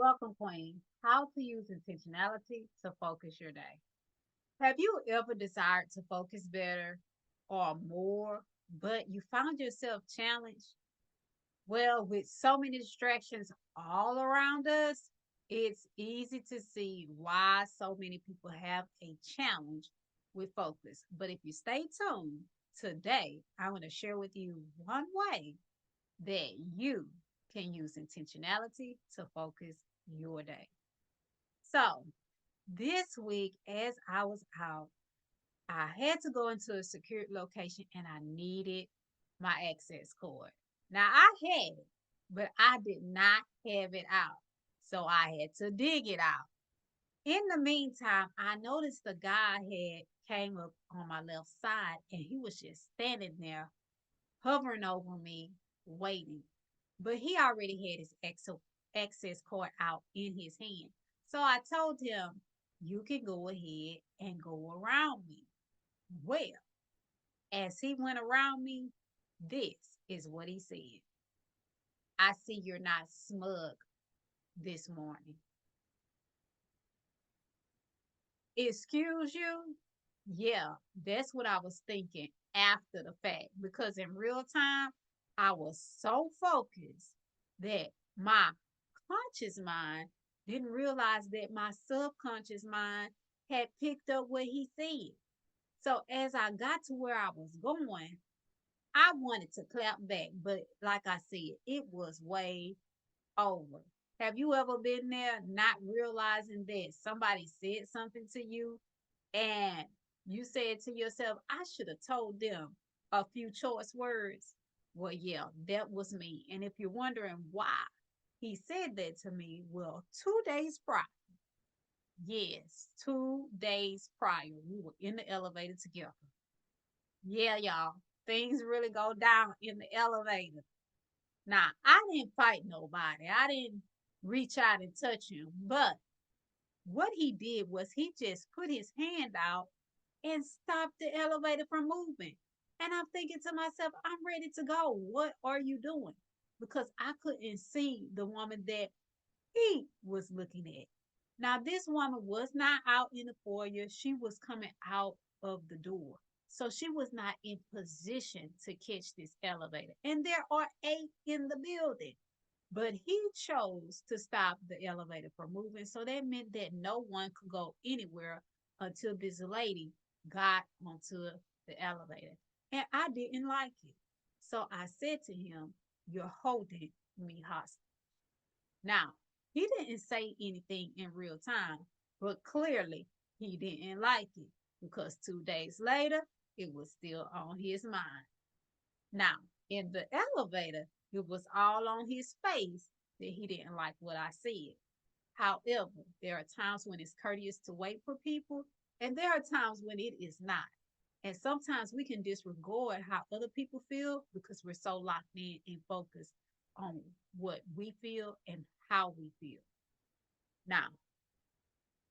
Welcome, Queen. How to use intentionality to focus your day. Have you ever desired to focus better or more, but you found yourself challenged? Well, with so many distractions all around us, it's easy to see why so many people have a challenge with focus. But if you stay tuned, today I'm going to share with you one way that you can use intentionality to focus your day. So, this week, as I was out, I had to go into a secure location and I needed my access card. Now, I had it, but I did not have it out. So, I had to dig it out. In the meantime, I noticed the guy had came up on my left side and he was just standing there hovering over me, waiting. But he already had his access card out in his hand. So I told him, you can go ahead and go around me. Well, as he went around me, this is what he said. I see you're not smug this morning. Excuse you? Yeah, that's what I was thinking after the fact because in real time, I was so focused that my conscious mind didn't realize that my subconscious mind had picked up what he said. So as I got to where I was going, I wanted to clap back, but like I said, it was way over. Have you ever been there not realizing that somebody said something to you and you said to yourself, I should have told them a few choice words? Well, yeah, that was me. And if you're wondering why he said that to me, well, 2 days prior, yes, 2 days prior, we were in the elevator together. Yeah, y'all, things really go down in the elevator. Now, I didn't fight nobody. I didn't reach out and touch him. But what he did was he just put his hand out and stopped the elevator from moving. And I'm thinking to myself, I'm ready to go. What are you doing? Because I couldn't see the woman that he was looking at. Now, this woman was not out in the foyer, she was coming out of the door. So she was not in position to catch this elevator. And there are eight in the building. But he chose to stop the elevator from moving. So that meant that no one could go anywhere until this lady got onto the elevator. And I didn't like it. So I said to him, you're holding me hostage. Now, he didn't say anything in real time, but clearly he didn't like it because 2 days later, it was still on his mind. Now, in the elevator, it was all on his face that he didn't like what I said. However, there are times when it's courteous to wait for people, and there are times when it is not. And sometimes we can disregard how other people feel because we're so locked in and focused on what we feel and how we feel. Now,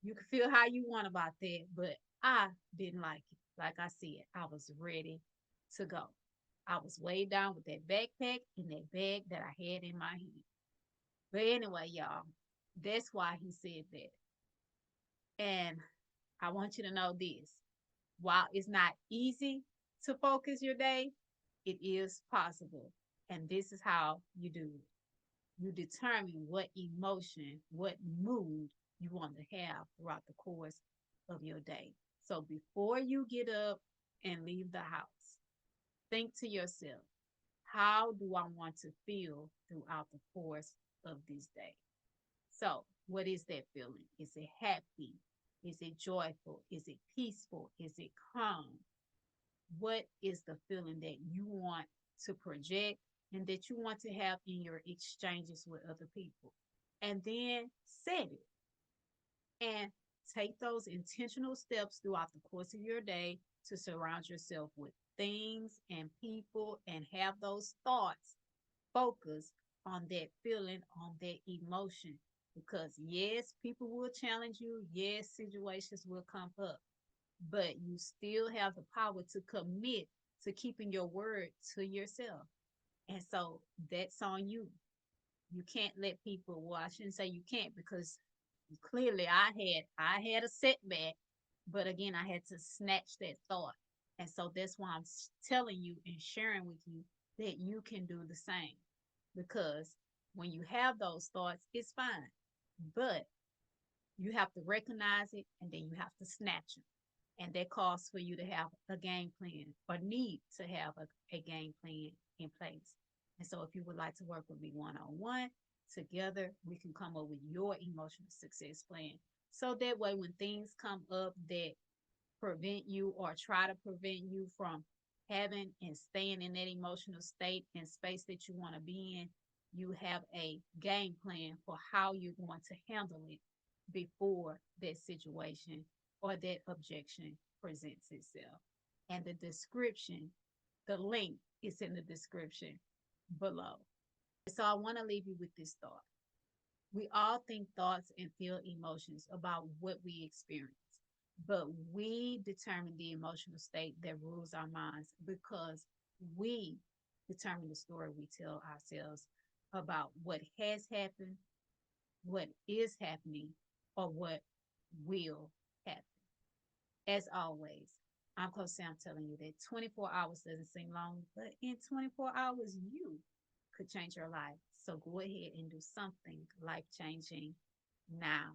you can feel how you want about that, but I didn't like it. Like I said, I was ready to go. I was weighed down with that backpack and that bag that I had in my hand. But anyway, y'all, that's why he said that. And I want you to know this. While it's not easy to focus your day, it is possible. And this is how you do it. You determine what emotion, what mood you want to have throughout the course of your day. So before you get up and leave the house, think to yourself, how do I want to feel throughout the course of this day? So, what is that feeling? Is it happy? Is it joyful? Is it peaceful? Is it calm? What is the feeling that you want to project and that you want to have in your exchanges with other people? And then set it and take those intentional steps throughout the course of your day to surround yourself with things and people and have those thoughts focus on that feeling, on that emotion. Because yes, people will challenge you. Yes, situations will come up, but you still have the power to commit to keeping your word to yourself. And so that's on you. You can't let people, well, I shouldn't say you can't, because clearly I had a setback, but again, I had to snatch that thought. And so that's why I'm telling you and sharing with you that you can do the same. Because when you have those thoughts, it's fine. But you have to recognize it and then you have to snatch them. And that calls for you to have a game plan or need to have a game plan in place. And so, if you would like to work with me one on one, together we can come up with your emotional success plan. So that way, when things come up that prevent you or try to prevent you from having and staying in that emotional state and space that you want to be in, you have a game plan for how you're going to handle it before that situation or that objection presents itself. And the description, the link is in the description below. So I want to leave you with this thought. We all think thoughts and feel emotions about what we experience, but we determine the emotional state that rules our minds because we determine the story we tell ourselves about what has happened, what is happening, or what will happen. As always, I'm Coach Sam telling you that 24 hours doesn't seem long, but in 24 hours, you could change your life. So go ahead and do something life changing now.